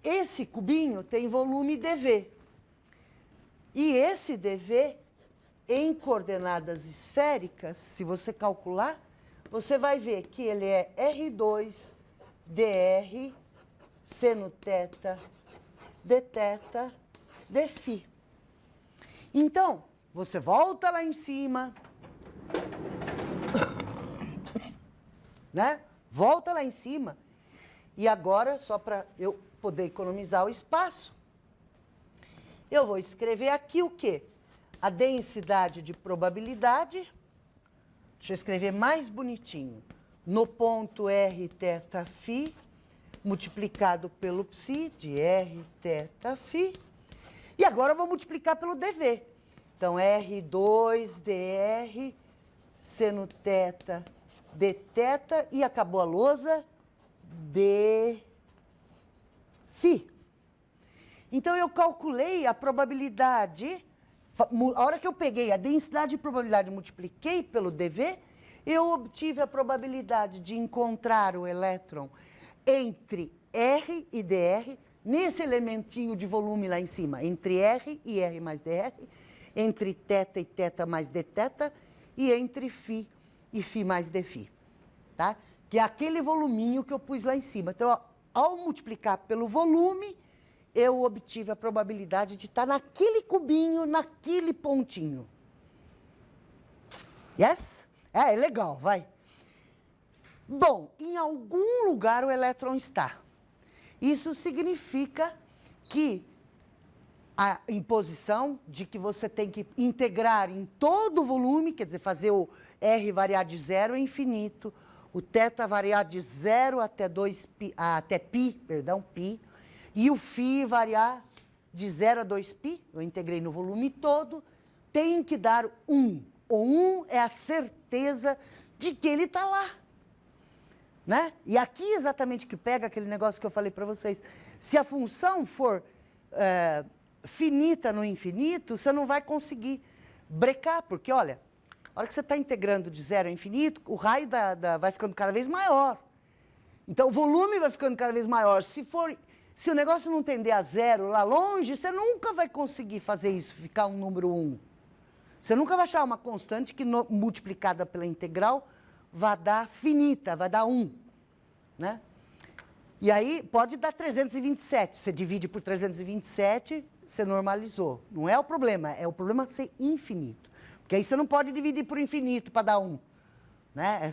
esse cubinho tem volume dV. E esse dV, em coordenadas esféricas, se você calcular, você vai ver que ele é R2 dr seno θ dθ dφ. Então, você volta lá em cima, né? Volta lá em cima. E agora, só para eu poder economizar o espaço, eu vou escrever aqui o quê? A densidade de probabilidade, deixa eu escrever mais bonitinho, no ponto R θ φ, multiplicado pelo psi de R θ φ, e agora eu vou multiplicar pelo dV. Então, R2 dr seno θ dθ, e acabou a lousa, dφ. Então, eu calculei a probabilidade, a hora que eu peguei a densidade de probabilidade e multipliquei pelo dV, eu obtive a probabilidade de encontrar o elétron entre R e dr, nesse elementinho de volume lá em cima, entre R e R mais dr, entre θ e θ mais dθ, e entre φ e φ mais dφ, tá? Que é aquele voluminho que eu pus lá em cima. Então, ó, ao multiplicar pelo volume, eu obtive a probabilidade de estar naquele cubinho, naquele pontinho. Yes? É legal, vai. Bom, em algum lugar o elétron está. Isso significa que a imposição de que você tem que integrar em todo o volume, quer dizer, fazer o R variar de 0 a infinito, o θ variar de 0 até π, e o φ variar de 0 a 2π, eu integrei no volume todo, tem que dar 1. O 1 é a certeza de que ele está lá. Né? E aqui exatamente que pega aquele negócio que eu falei para vocês. Se a função for finita no infinito, você não vai conseguir brecar, porque, olha, a hora que você está integrando de 0 a infinito, o raio vai ficando cada vez maior. Então, o volume vai ficando cada vez maior. Se o negócio não tender a 0 lá longe, você nunca vai conseguir fazer isso, ficar um número 1. Você nunca vai achar uma constante que, multiplicada pela integral, vai dar finita, vai dar 1. Né? E aí, pode dar 327. Você divide por 327, você normalizou. Não é o problema, é o problema ser infinito. Porque aí você não pode dividir por infinito para dar 1. Né?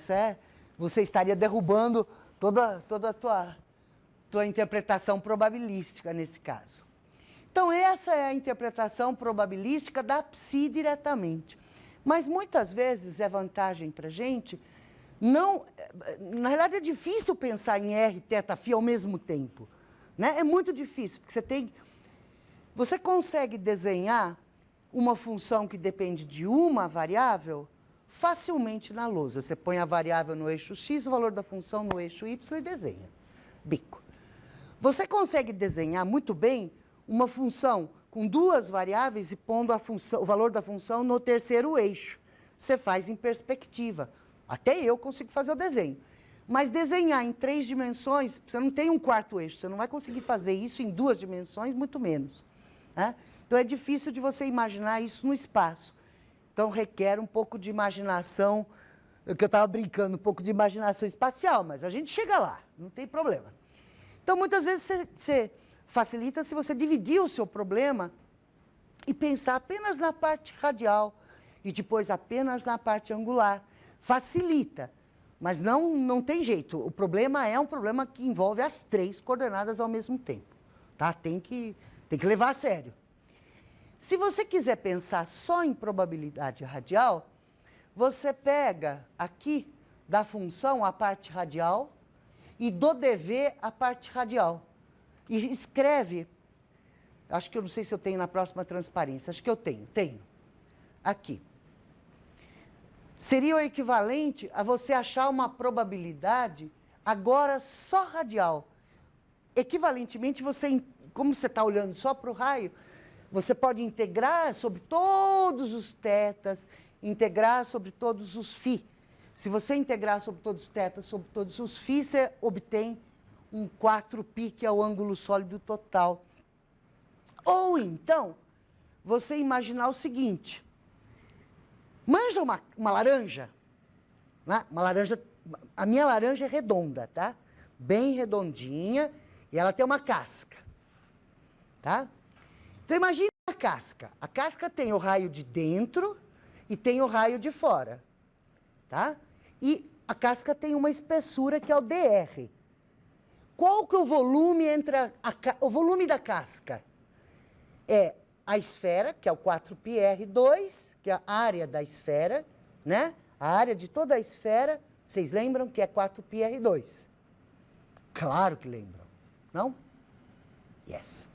Você estaria derrubando toda a tua interpretação probabilística nesse caso. Então, essa é a interpretação probabilística da psi diretamente. Mas, muitas vezes, é vantagem para a gente não... Na realidade, é difícil pensar em R, θ, φ ao mesmo tempo. Né? É muito difícil, porque você consegue desenhar uma função que depende de uma variável facilmente na lousa. Você põe a variável no eixo x, o valor da função no eixo y e desenha. Bico. Você consegue desenhar muito bem uma função com duas variáveis e pondo o valor da função no terceiro eixo. Você faz em perspectiva. Até eu consigo fazer o desenho. Mas desenhar em 3 dimensões, você não tem um quarto eixo, você não vai conseguir fazer isso em 2 dimensões, muito menos. Né? Então, é difícil de você imaginar isso no espaço. Então, requer um pouco de imaginação, que eu estava brincando, um pouco de imaginação espacial, mas a gente chega lá, não tem problema. Então, muitas vezes, você facilita se você dividir o seu problema e pensar apenas na parte radial e depois apenas na parte angular. Facilita, mas não tem jeito. O problema é um problema que envolve as 3 coordenadas ao mesmo tempo. Tá? Tem que levar a sério. Se você quiser pensar só em probabilidade radial, você pega aqui da função a parte radial e do dV a parte radial. E escreve, acho que eu não sei se eu tenho na próxima transparência, acho que eu tenho. Aqui. Seria o equivalente a você achar uma probabilidade agora só radial. Equivalentemente, como você está olhando só para o raio, você pode integrar sobre todos os θs, integrar sobre todos os φ. Se você integrar sobre todos os θs, sobre todos os φ, você obtém um 4π, que é o ângulo sólido total. Ou então, você imaginar o seguinte, manja uma laranja, né? Uma laranja, a minha laranja é redonda, tá? Bem redondinha, e ela tem uma casca, tá? Então, imagine a casca. A casca tem o raio de dentro e tem o raio de fora, tá? E a casca tem uma espessura que é o dr. Qual que é o volume entre o volume da casca? É a esfera, que é o 4πr2, que é a área da esfera, né? A área de toda a esfera, vocês lembram que é 4πr2? Claro que lembram, não? Yes.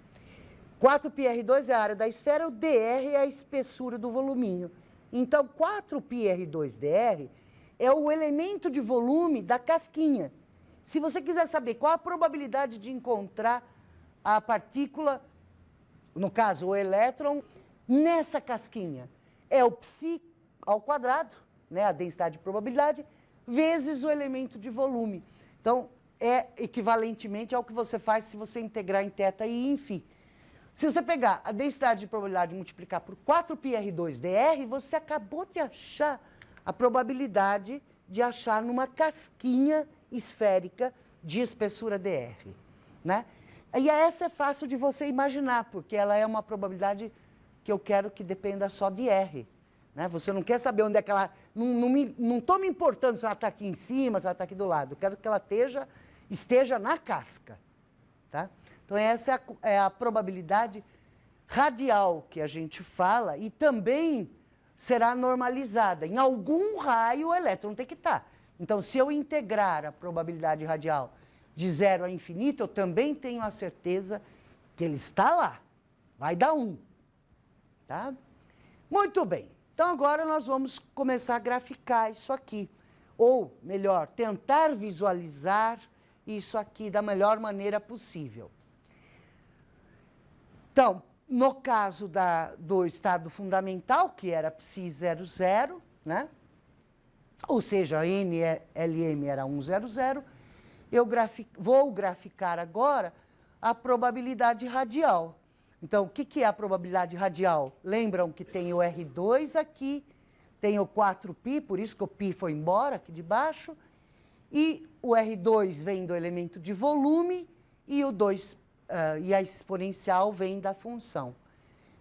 4πr2 é a área da esfera, o dr é a espessura do voluminho. Então, 4πr2dr é o elemento de volume da casquinha. Se você quiser saber qual a probabilidade de encontrar a partícula, no caso, o elétron, nessa casquinha, é o π ao quadrado, né, a densidade de probabilidade, vezes o elemento de volume. Então, é equivalentemente ao que você faz se você integrar em θ e em φ. Se você pegar a densidade de probabilidade e multiplicar por 4πr2dr, você acabou de achar a probabilidade de achar numa casquinha esférica de espessura dr, né? E essa é fácil de você imaginar, porque ela é uma probabilidade que eu quero que dependa só de R, né? Você não quer saber onde é que ela... Não estou me importando se ela está aqui em cima, se ela está aqui do lado. Eu quero que ela esteja na casca, tá? Então, essa é a probabilidade radial que a gente fala e também será normalizada. Em algum raio o elétron tem que estar. Então, se eu integrar a probabilidade radial de 0 a infinito, eu também tenho a certeza que ele está lá. Vai dar 1. Tá? Muito bem. Então, agora nós vamos começar a graficar isso aqui. Ou, melhor, tentar visualizar isso aqui da melhor maneira possível. Então, no caso do estado fundamental, que era π00, né? Ou seja, NLM era 100, eu vou graficar agora a probabilidade radial. Então, o que é a probabilidade radial? Lembram que tem o R2 aqui, tem o 4π, por isso que o π foi embora aqui de baixo, e o R2 vem do elemento de volume e o 2 e a exponencial vem da função.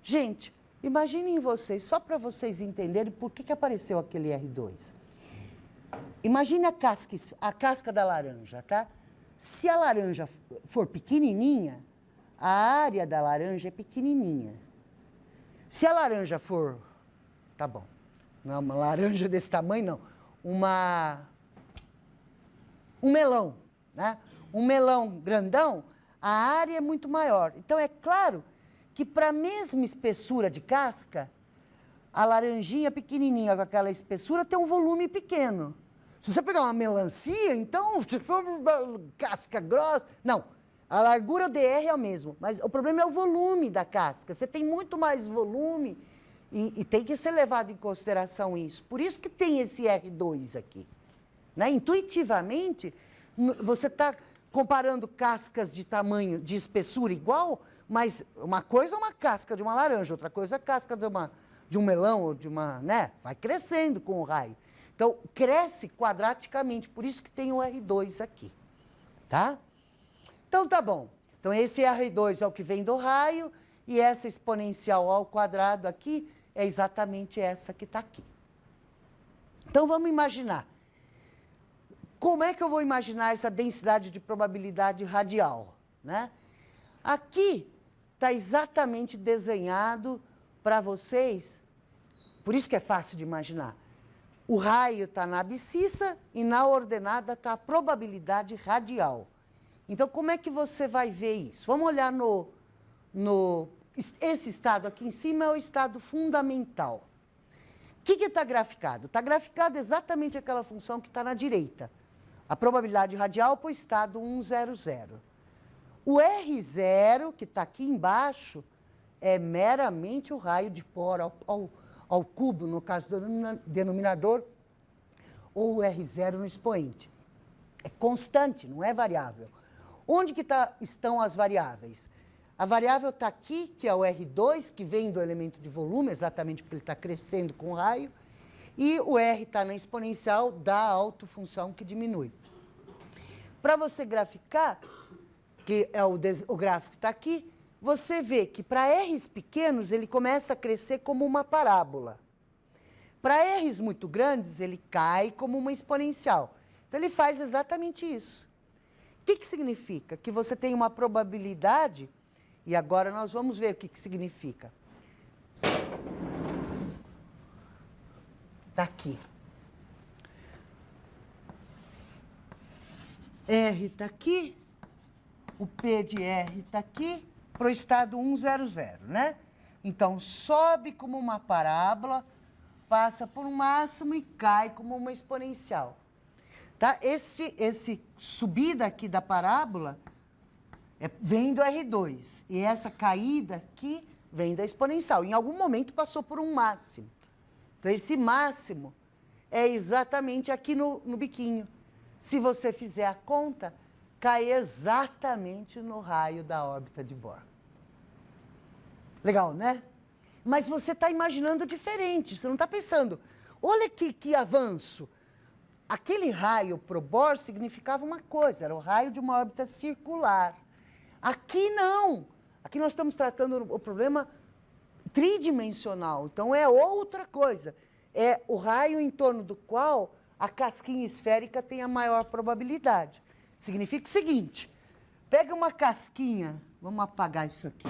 Gente, imaginem vocês, só para vocês entenderem por que apareceu aquele R2. Imagine a casca da laranja, tá? Se a laranja for pequenininha, a área da laranja é pequenininha. Se a laranja for, tá bom, não é uma laranja desse tamanho, não, um melão, né? Um melão grandão, a área é muito maior. Então, é claro que para a mesma espessura de casca, a laranjinha pequenininha com aquela espessura tem um volume pequeno. Se você pegar uma melancia, então, se for casca grossa... Não, a largura dr é o mesmo, mas o problema é o volume da casca. Você tem muito mais volume e tem que ser levado em consideração isso. Por isso que tem esse R2 aqui. Né? Intuitivamente, você está comparando cascas de tamanho, de espessura igual, mas uma coisa é uma casca de uma laranja, outra coisa é a casca de um melão ou de uma... né? Vai crescendo com o raio. Então, cresce quadraticamente, por isso que tem o R2 aqui, tá? Então, tá bom. Então, esse R2 é o que vem do raio, e essa exponencial ao quadrado aqui é exatamente essa que está aqui. Então, vamos imaginar. Como é que eu vou imaginar essa densidade de probabilidade radial, né? Aqui está exatamente desenhado para vocês, por isso que é fácil de imaginar. O raio está na abscissa e na ordenada está a probabilidade radial. Então, como é que você vai ver isso? Vamos olhar esse estado aqui em cima é o estado fundamental. O que está graficado? Está graficado exatamente aquela função que está na direita. A probabilidade radial para o estado 100. O R0, que está aqui embaixo, é meramente o raio de Bohr ao cubo, no caso do denominador, ou o R0 no expoente. É constante, não é variável. Onde que estão as variáveis? A variável está aqui, que é o R2, que vem do elemento de volume, exatamente porque ele está crescendo com o raio, e o R está na exponencial da autofunção que diminui. Para você graficar, que é o gráfico que está aqui, você vê que para R's pequenos ele começa a crescer como uma parábola. Para R's muito grandes, ele cai como uma exponencial. Então, ele faz exatamente isso. O que significa? Que você tem uma probabilidade, e agora nós vamos ver o que significa. Está aqui. R está aqui, o P de R está aqui, para o estado 100, né? Então, sobe como uma parábola, passa por um máximo e cai como uma exponencial. Tá? Esse subida aqui da parábola vem do R2, e essa caída aqui vem da exponencial. Em algum momento passou por um máximo. Então, esse máximo é exatamente aqui no biquinho. Se você fizer a conta, cai exatamente no raio da órbita de Bohr. Legal, né? Mas você está imaginando diferente, você não está pensando, olha que avanço. Aquele raio pro Bohr significava uma coisa, era o raio de uma órbita circular. Aqui não. Aqui nós estamos tratando o problema tridimensional, então é outra coisa. É o raio em torno do qual a casquinha esférica tem a maior probabilidade. Significa o seguinte, pega uma casquinha, vamos apagar isso aqui.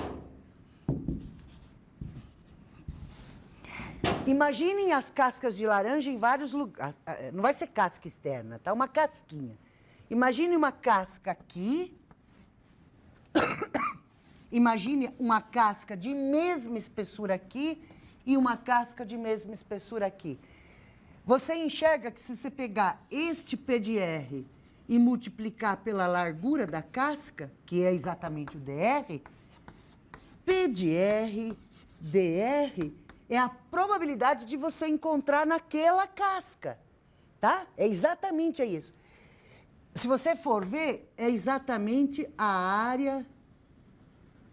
Imaginem as cascas de laranja em vários lugares, não vai ser casca externa, tá? Uma casquinha. Imagine uma casca aqui, imagine uma casca de mesma espessura aqui e uma casca de mesma espessura aqui. Você enxerga que se você pegar este P de R e multiplicar pela largura da casca, que é exatamente o dr, P de R, dr, é a probabilidade de você encontrar naquela casca, tá? É exatamente isso. Se você for ver, é exatamente a área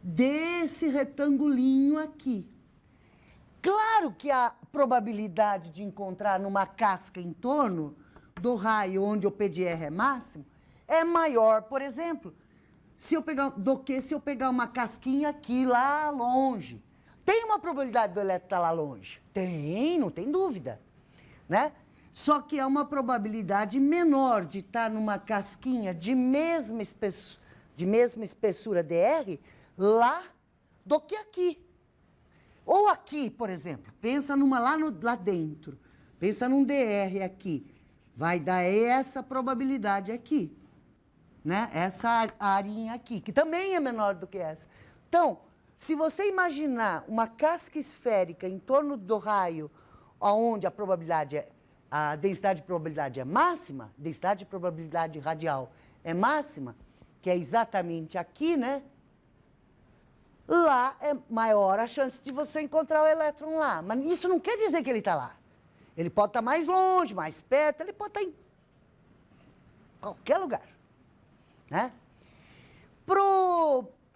desse retangulinho aqui. Claro que a probabilidade de encontrar numa casca em torno do raio onde o P de R é máximo é maior, por exemplo, do que se eu pegar uma casquinha aqui lá longe. Tem uma probabilidade do elétron estar lá longe? Tem, não tem dúvida, né? Só que é uma probabilidade menor de estar numa casquinha de mesma espessura dr lá do que aqui. Ou aqui, por exemplo, pensa numa lá dentro, pensa num dr aqui, vai dar essa probabilidade aqui, né? Essa arinha aqui, que também é menor do que essa. Então, se você imaginar uma casca esférica em torno do raio, onde a densidade de probabilidade é máxima, densidade de probabilidade radial é máxima, que é exatamente aqui, né? Lá é maior a chance de você encontrar o elétron lá. Mas isso não quer dizer que ele está lá. Ele pode estar mais longe, mais perto, ele pode estar em qualquer lugar, né? Para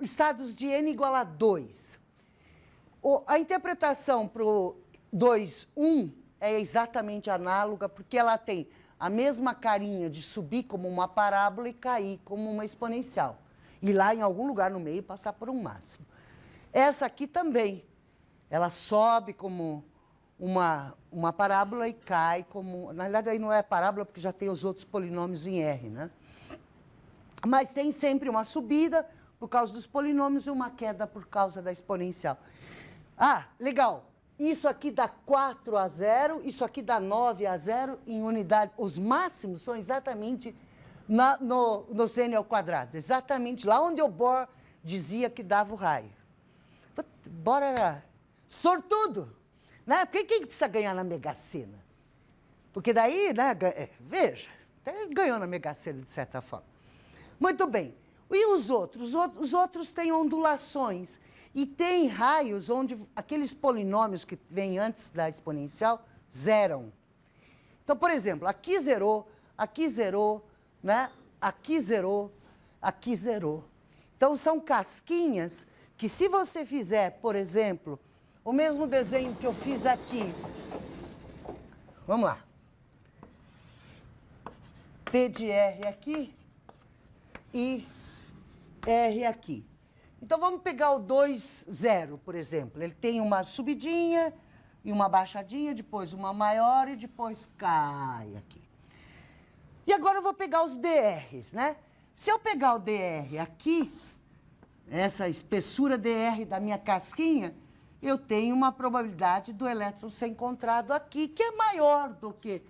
estados de n igual a 2, a interpretação para o 2, 1 é exatamente análoga, porque ela tem a mesma carinha de subir como uma parábola e cair como uma exponencial. E lá em algum lugar no meio passar por um máximo. Essa aqui também, ela sobe como uma parábola e cai como... Na verdade, aí não é parábola, porque já tem os outros polinômios em R, né? Mas tem sempre uma subida por causa dos polinômios e uma queda por causa da exponencial. Ah, legal. Isso aqui dá 4 a 0, isso aqui dá 9 a 0 em unidade. Os máximos são exatamente no seno ao quadrado. Exatamente lá onde o Bohr dizia que dava o raio. Bohr era sortudo, né? Porque quem precisa ganhar na Mega Sena? Porque daí, né, veja, até ganhou na Mega Sena de certa forma. Muito bem. E os outros? Os outros têm ondulações. E tem raios onde aqueles polinômios que vêm antes da exponencial zeram. Então, por exemplo, aqui zerou, né? Aqui zerou. aqui zerou. Então, são casquinhas que, se você fizer, por exemplo, o mesmo desenho que eu fiz aqui, vamos lá, P de R aqui e R aqui. Então, vamos pegar o 2, 0, por exemplo. Ele tem uma subidinha e uma baixadinha, depois uma maior e depois cai aqui. E agora eu vou pegar os DRs, né? Se eu pegar o DR aqui, essa espessura DR da minha casquinha, eu tenho uma probabilidade do elétron ser encontrado aqui, que é maior do que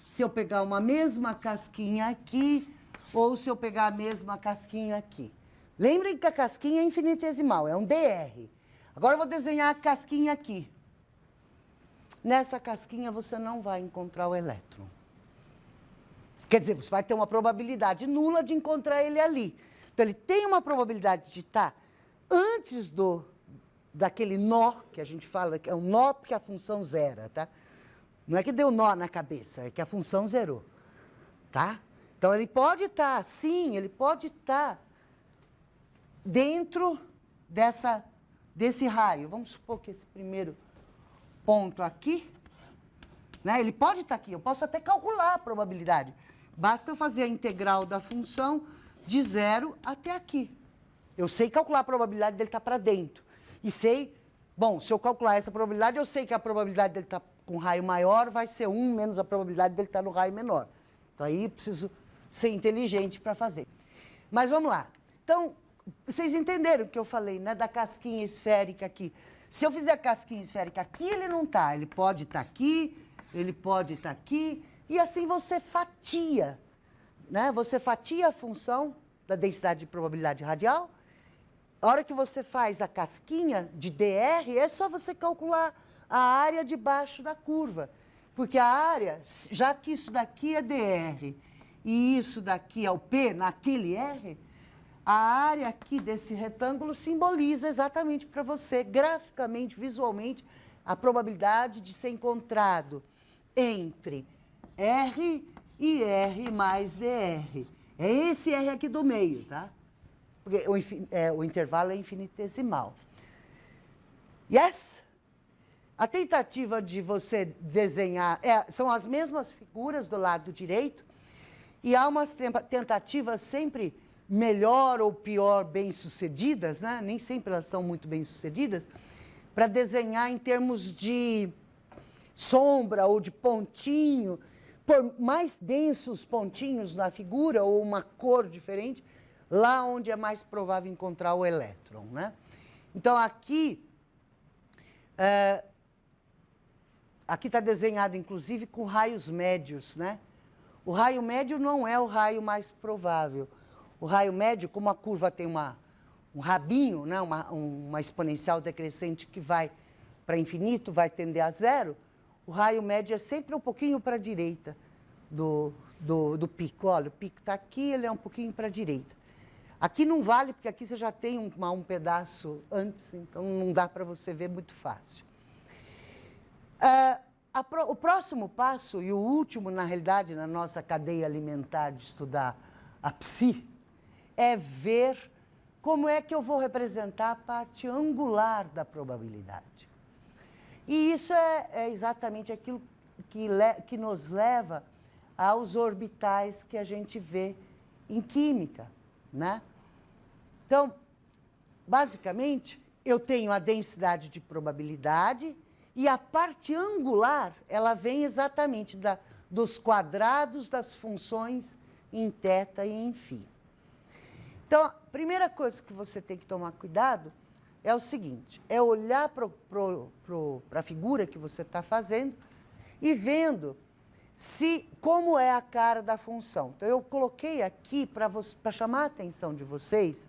se eu pegar uma mesma casquinha aqui ou se eu pegar a mesma casquinha aqui. Lembrem que a casquinha é infinitesimal, é um DR. Agora eu vou desenhar a casquinha aqui. Nessa casquinha você não vai encontrar o elétron. Quer dizer, você vai ter uma probabilidade nula de encontrar ele ali. Então, ele tem uma probabilidade de estar antes daquele nó, que a gente fala, que é um nó porque a função zera, tá? Não é que deu nó na cabeça, é que a função zerou, tá? Então, ele pode estar, sim, ele pode estar dentro desse raio. Vamos supor que esse primeiro ponto aqui, né? Ele pode estar aqui, eu posso até calcular a probabilidade. Basta eu fazer a integral da função de 0 até aqui. Eu sei calcular a probabilidade dele estar para dentro. E sei, bom, se eu calcular essa probabilidade, eu sei que a probabilidade dele estar com raio maior vai ser 1 menos a probabilidade dele estar no raio menor. Então, aí eu preciso ser inteligente para fazer. Mas vamos lá. Então, vocês entenderam o que eu falei, né? Da casquinha esférica aqui. Se eu fizer a casquinha esférica aqui, ele não está. Ele pode estar aqui, ele pode estar aqui. E assim você fatia, né? Você fatia a função da densidade de probabilidade radial. A hora que você faz a casquinha de DR, é só você calcular a área debaixo da curva. Porque a área, já que isso daqui é DR e isso daqui é o P naquele R, a área aqui desse retângulo simboliza exatamente para você, graficamente, visualmente, a probabilidade de ser encontrado entre R e R mais DR. É esse R aqui do meio, tá? Porque o intervalo é infinitesimal. Yes? A tentativa de você desenhar... são as mesmas figuras do lado direito e há umas tentativas sempre melhor ou pior bem-sucedidas, né? Nem sempre elas são muito bem-sucedidas, para desenhar em termos de sombra ou de pontinho, por mais densos pontinhos na figura ou uma cor diferente, lá onde é mais provável encontrar o elétron, né? Então, aqui está desenhado, inclusive, com raios médios, né? O raio médio não é o raio mais provável. O raio médio, como a curva tem um rabinho, né? uma exponencial decrescente que vai para infinito, vai tender a zero, o raio médio é sempre um pouquinho para a direita do pico. Olha, o pico está aqui, ele é um pouquinho para a direita. Aqui não vale, porque aqui você já tem um pedaço antes, então não dá para você ver muito fácil. O próximo passo, e o último, na realidade, na nossa cadeia alimentar de estudar a psi, é ver como é que eu vou representar a parte angular da probabilidade. E isso é exatamente aquilo que nos leva aos orbitais que a gente vê em química, né? Então, basicamente, eu tenho a densidade de probabilidade e a parte angular, ela vem exatamente dos quadrados das funções em θ e em φ. Então, a primeira coisa que você tem que tomar cuidado é o seguinte, é olhar para a figura que você está fazendo e vendo como é a cara da função. Então, eu coloquei aqui para chamar a atenção de vocês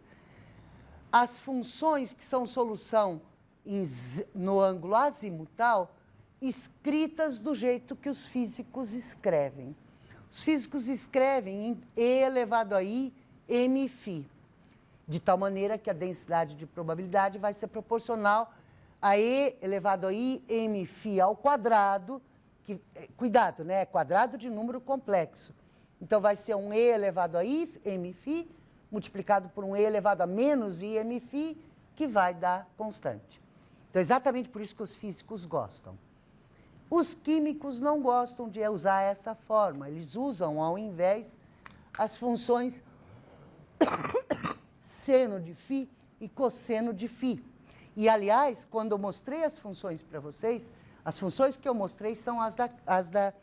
as funções que são solução no ângulo azimutal, escritas do jeito que os físicos escrevem. Os físicos escrevem em E elevado a I, mφ, de tal maneira que a densidade de probabilidade vai ser proporcional a E elevado a I, mφ ao quadrado, cuidado, né? É quadrado de número complexo. Então, vai ser um E elevado a I, mφ, multiplicado por um e elevado a menos IMφ, que vai dar constante. Então, exatamente por isso que os físicos gostam. Os químicos não gostam de usar essa forma. Eles usam, ao invés, as funções seno de φ e cosseno de φ. E, aliás, quando eu mostrei as funções para vocês, as funções que eu mostrei são as da... Deixa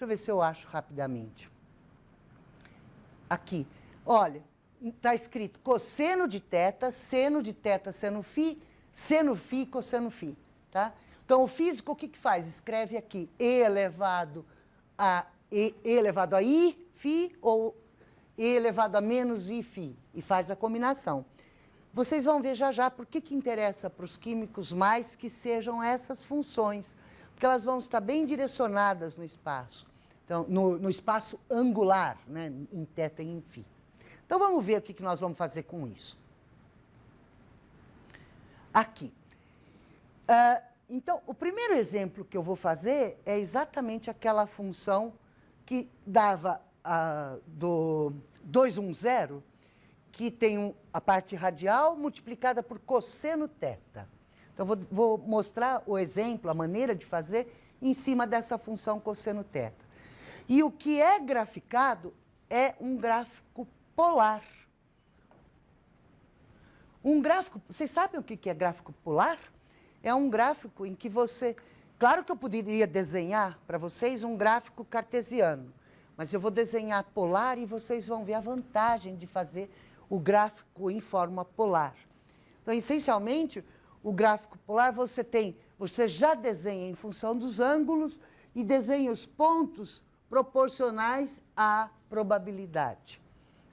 eu ver se eu acho rapidamente. Aqui. Olha, está escrito cosseno de θ, seno de θ, seno φ, cosseno φ. Tá? Então, o físico, o que faz? Escreve aqui e elevado a I, φ, ou e elevado a menos I, φ, e faz a combinação. Vocês vão ver já já por que interessa para os químicos mais que sejam essas funções, porque elas vão estar bem direcionadas no espaço, então, no espaço angular, né, em θ e em φ. Então, vamos ver o que nós vamos fazer com isso. Aqui. Então, o primeiro exemplo que eu vou fazer é exatamente aquela função que dava do 210, que tem a parte radial multiplicada por cosseno θ. Então, vou mostrar o exemplo, a maneira de fazer, em cima dessa função cosseno θ. E o que é graficado é um gráfico polar. Um gráfico, vocês sabem o que é gráfico polar? É um gráfico em que você... Claro que eu poderia desenhar para vocês um gráfico cartesiano, mas eu vou desenhar polar e vocês vão ver a vantagem de fazer o gráfico em forma polar. Então, essencialmente, o gráfico polar você já desenha em função dos ângulos e desenha os pontos proporcionais à probabilidade.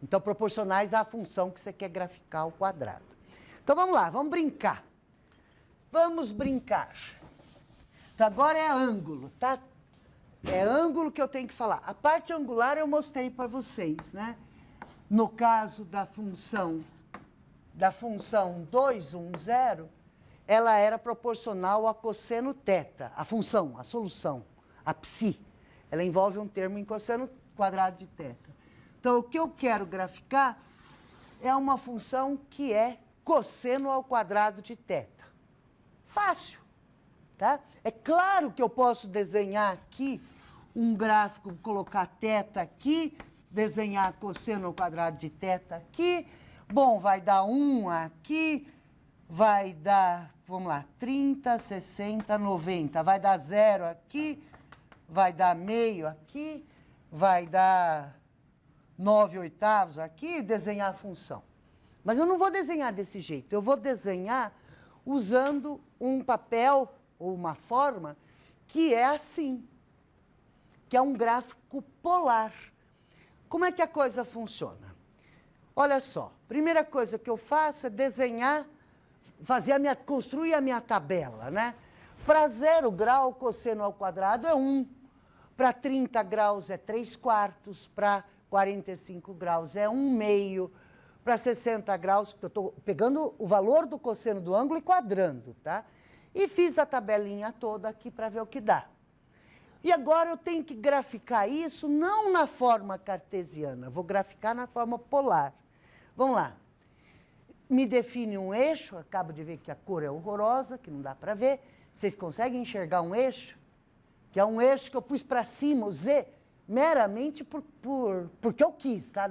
Então, proporcionais à função que você quer graficar ao quadrado. Então, vamos lá, vamos brincar. Vamos brincar. Então, agora é ângulo, tá? É ângulo que eu tenho que falar. A parte angular eu mostrei para vocês, né? No caso da função 210, ela era proporcional a cosseno θ, a função, a solução, a psi. Ela envolve um termo em cosseno quadrado de θ. Então, o que eu quero graficar é uma função que é cosseno ao quadrado de θ. Fácil, tá? É claro que eu posso desenhar aqui um gráfico, colocar θ aqui, desenhar cosseno ao quadrado de θ aqui. Bom, vai dar 1 aqui, vai dar, vamos lá, 30, 60, 90. Vai dar 0 aqui, vai dar meio aqui, vai dar 9/8 aqui, desenhar a função. Mas eu não vou desenhar desse jeito, eu vou desenhar usando um papel ou uma forma que é assim, que é um gráfico polar. Como é que a coisa funciona? Olha só, primeira coisa que eu faço é desenhar, construir a minha tabela, né? Para 0 grau, cosseno ao quadrado é 1. Para 30 graus é 3/4. Para 45 graus é 1/2. Para 60 graus, eu estou pegando o valor do cosseno do ângulo e quadrando, tá? E fiz a tabelinha toda aqui para ver o que dá. E agora eu tenho que graficar isso não na forma cartesiana, vou graficar na forma polar. Vamos lá. Me define um eixo, acabo de ver que a cor é horrorosa, que não dá para ver. Vocês conseguem enxergar um eixo? Que é um eixo que eu pus para cima, o Z, meramente porque eu quis, tá?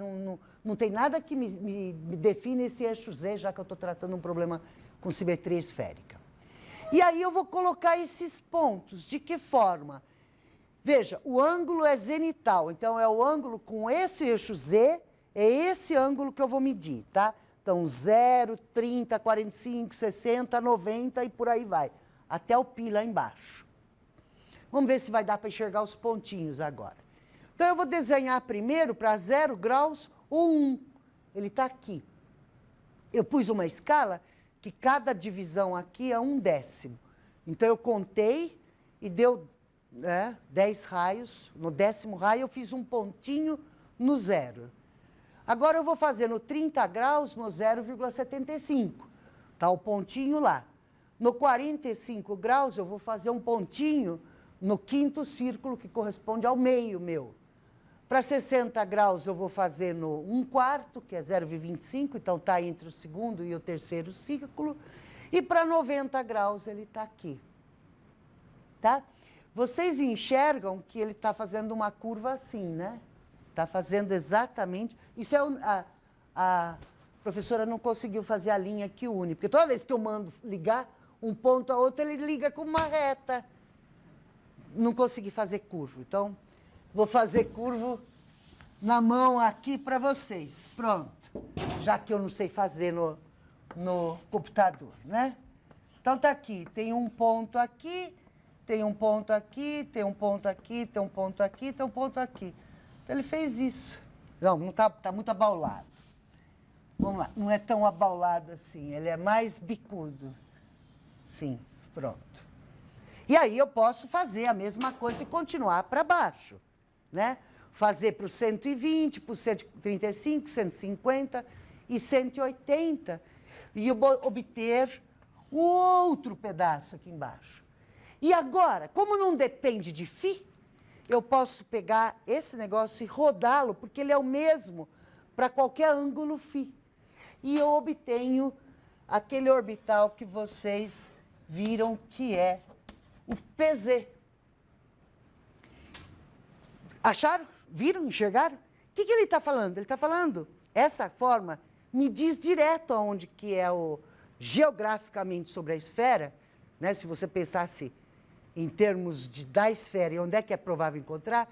Não tem nada que me define esse eixo Z, já que eu estou tratando um problema com simetria esférica. E aí eu vou colocar esses pontos. De que forma? Veja, o ângulo é zenital, então é o ângulo com esse eixo Z, é esse ângulo que eu vou medir, tá? Então, 0, 30, 45, 60, 90 e por aí vai, até o π lá embaixo. Vamos ver se vai dar para enxergar os pontinhos agora. Então, eu vou desenhar primeiro para 0 graus o 1. Ele está aqui. Eu pus uma escala que cada divisão aqui é 1/10. Então, eu contei e deu 10 raios. No 10º raio, eu fiz um pontinho no 0. Agora, eu vou fazer no 30 graus no 0,75. Está o pontinho lá. No 45 graus, eu vou fazer um pontinho no 5º círculo, que corresponde ao meio meu. Para 60 graus, eu vou fazer no 1/4, que é 0,25, então está entre o segundo e o terceiro círculo. E para 90 graus, ele está aqui. Tá? Vocês enxergam que ele está fazendo uma curva assim, né? Está fazendo exatamente... Isso é a professora não conseguiu fazer a linha que une, porque toda vez que eu mando ligar um ponto a outro, ele liga com uma reta. Não consegui fazer curvo. Então, vou fazer curvo na mão aqui para vocês. Pronto. Já que eu não sei fazer no computador, né? Então, tá aqui. Tem um ponto aqui, tem um ponto aqui, tem um ponto aqui, tem um ponto aqui, tem um ponto aqui. Então, ele fez isso. Não tá muito abaulado. Vamos lá. Não é tão abaulado assim. Ele é mais bicudo. Sim, pronto. E aí eu posso fazer a mesma coisa e continuar para baixo, né? Fazer para o 120, para o 135, 150 e 180 e obter o outro pedaço aqui embaixo. E agora, como não depende de φ, eu posso pegar esse negócio e rodá-lo, porque ele é o mesmo para qualquer ângulo φ. E eu obtenho aquele orbital que vocês viram que é o PZ. Acharam? Viram? Enxergaram? O que ele está falando? Ele está falando, essa forma me diz direto aonde que é geograficamente sobre a esfera, né? Se você pensasse em termos da esfera e onde é que é provável encontrar,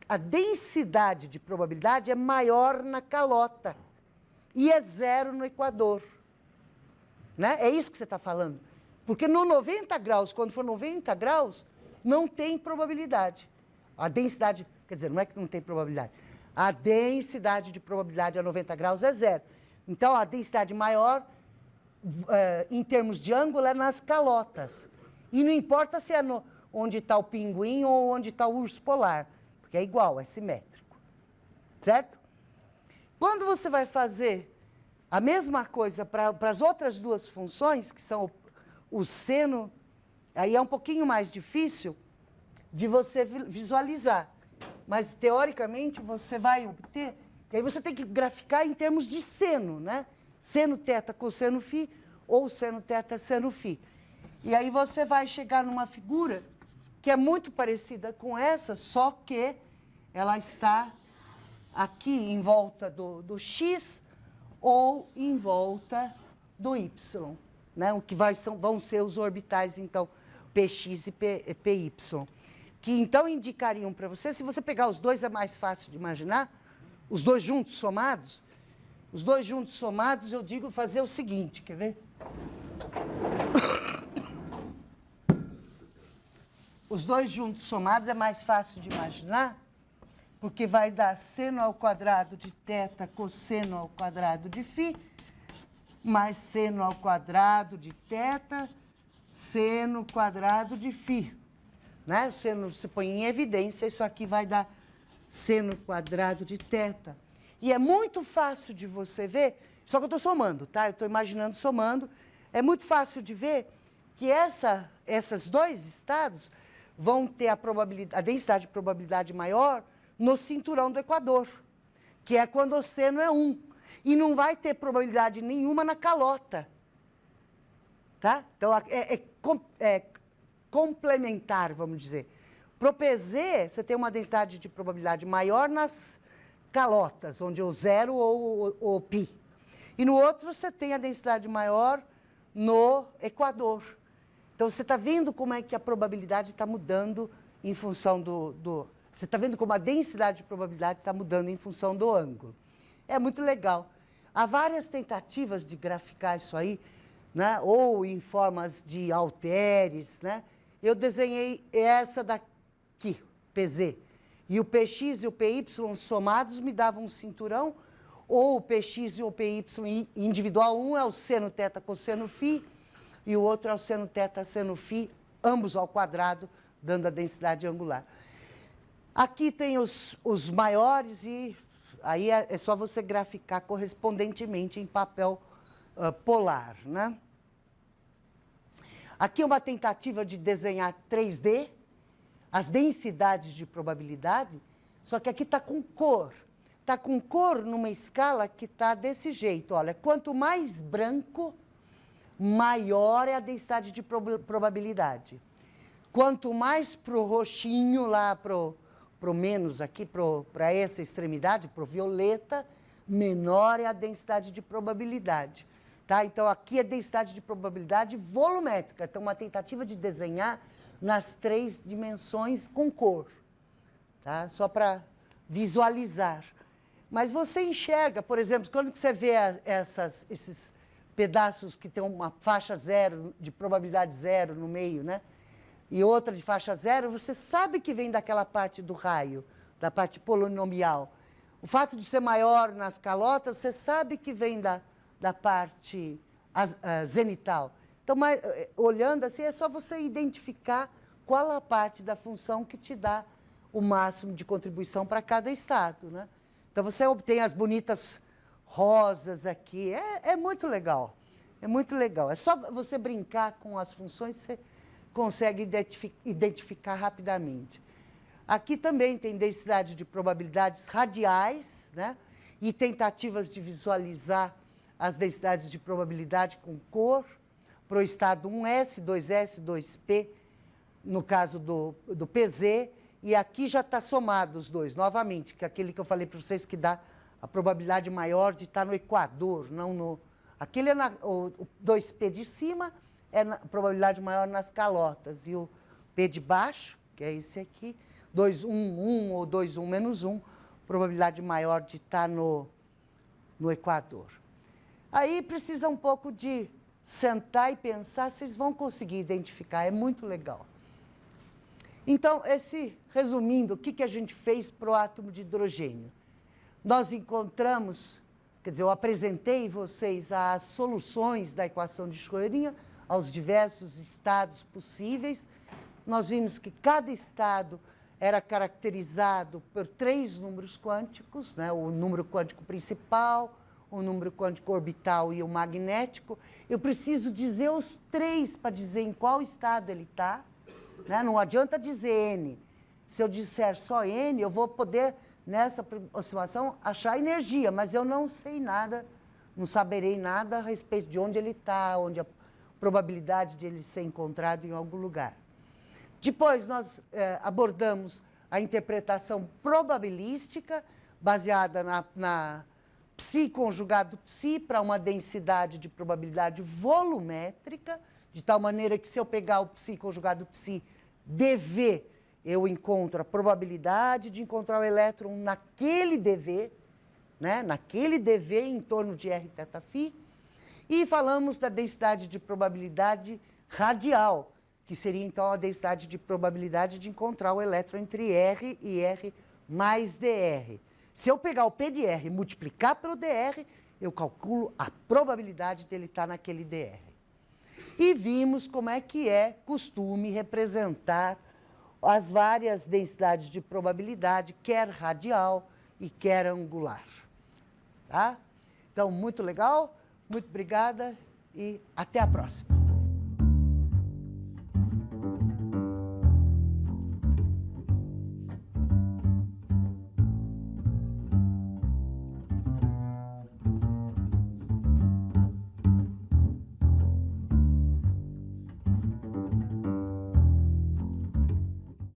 a densidade de probabilidade é maior na calota e é 0 no equador. Né? É isso que você está falando. Porque no 90 graus, quando for 90 graus, não tem probabilidade. A densidade, quer dizer, não é que não tem probabilidade. A densidade de probabilidade a 90 graus é 0. Então, a densidade maior, em termos de ângulo, é nas calotas. E não importa se é onde está o pinguim ou onde está o urso polar, porque é igual, é simétrico. Certo? Quando você vai fazer a mesma coisa para as outras duas funções, que são o seno, aí é um pouquinho mais difícil de você visualizar. Mas, teoricamente, você vai obter... Porque aí você tem que graficar em termos de seno, né? Seno θ cosseno φ ou seno θ seno φ. E aí você vai chegar numa figura que é muito parecida com essa, só que ela está aqui em volta do x ou em volta do y. Né? O que vão ser os orbitais, então, px e py. Que, então, indicariam para você, se você pegar os dois, é mais fácil de imaginar, os dois juntos somados, eu digo fazer o seguinte, quer ver? Os dois juntos somados é mais fácil de imaginar, porque vai dar seno ao quadrado de θ cosseno ao quadrado de φ, mais seno ao quadrado de θ, seno quadrado de φ. Né? O seno se põe em evidência, isso aqui vai dar seno quadrado de θ. E é muito fácil de você ver, só que eu estou somando, tá? Eu estou imaginando somando. É muito fácil de ver que esses dois estados vão ter a densidade de probabilidade maior no cinturão do equador, que é quando o seno é 1. E não vai ter probabilidade nenhuma na calota. Tá? Então, é complementar, vamos dizer. Para o PZ, você tem uma densidade de probabilidade maior nas calotas, onde o 0 ou o π. E no outro, você tem a densidade maior no equador. Então, você está vendo como é que a probabilidade está mudando em função Você está vendo como a densidade de probabilidade está mudando em função do ângulo. É muito legal. Há várias tentativas de graficar isso aí, né? Ou em formas de halteres, né? Eu desenhei essa daqui, PZ. E o PX e o PY somados me davam um cinturão, ou o PX e o PY individual, um é o seno θ cosseno φ, e o outro é o seno θ seno φ, ambos ao quadrado, dando a densidade angular. Aqui tem os maiores e aí é só você graficar correspondentemente em papel polar, né? Aqui é uma tentativa de desenhar 3D, as densidades de probabilidade, Só que aqui está com cor. Está com cor numa escala que está desse jeito. Olha, quanto mais branco, maior é a densidade de probabilidade. Quanto mais para o roxinho, lá para o menos aqui, para essa extremidade, para o violeta, menor é a densidade de probabilidade. Tá? Então, aqui é densidade de probabilidade volumétrica. Então, uma tentativa de desenhar nas 3 dimensões com cor. Tá? Só para visualizar. Mas você enxerga, por exemplo, quando você vê esses pedaços que tem uma faixa zero, de probabilidade zero no meio, né? E outra de faixa zero, você sabe que vem daquela parte do raio, da parte polinomial. O fato de ser maior nas calotas, você sabe que vem da parte zenital. Então, olhando assim, é só você identificar qual a parte da função que te dá o máximo de contribuição para cada estado, né? Então, você obtém as bonitas rosas aqui. É muito legal. É muito legal. É só você brincar com as funções, você consegue identificar rapidamente. Aqui também tem densidade de probabilidades radiais, né? E tentativas de visualizar as densidades de probabilidade com cor, para o estado 1S, 2S, 2P, no caso do PZ, e aqui já está somado os dois, novamente, que é aquele que eu falei para vocês que dá a probabilidade maior de estar no equador, não no... Aquele é o 2P de cima, é a probabilidade maior nas calotas, e o P de baixo, que é esse aqui, 2, 1, 1 ou 2, 1 menos 1, probabilidade maior de estar no equador. Aí precisa um pouco de sentar e pensar, vocês vão conseguir identificar, é muito legal. Então, resumindo, o que a gente fez para o átomo de hidrogênio? Nós encontramos, quer dizer, eu apresentei vocês as soluções da equação de Schrödinger aos diversos estados possíveis. Nós vimos que cada estado era caracterizado por 3 números quânticos, né? O número quântico principal, o número quântico orbital e o magnético. Eu preciso dizer os 3 para dizer em qual estado ele está. Né? Não adianta dizer N. Se eu disser só N, eu vou poder, nessa aproximação, achar energia, mas eu não sei nada, não saberei nada a respeito de onde ele está, onde a probabilidade de ele ser encontrado em algum lugar. Depois, nós abordamos a interpretação probabilística, baseada na psi conjugado psi, para uma densidade de probabilidade volumétrica, de tal maneira que se eu pegar o psi conjugado psi dV, eu encontro a probabilidade de encontrar o elétron naquele dV, né? Naquele dV em torno de R θ φ. E falamos da densidade de probabilidade radial, que seria então a densidade de probabilidade de encontrar o elétron entre R e R mais dr. Se eu pegar o P de R e multiplicar pelo dr, eu calculo a probabilidade dele estar naquele dr. E vimos como é que é costume representar as várias densidades de probabilidade, quer radial e quer angular. Tá? Então, muito legal, muito obrigada e até a próxima.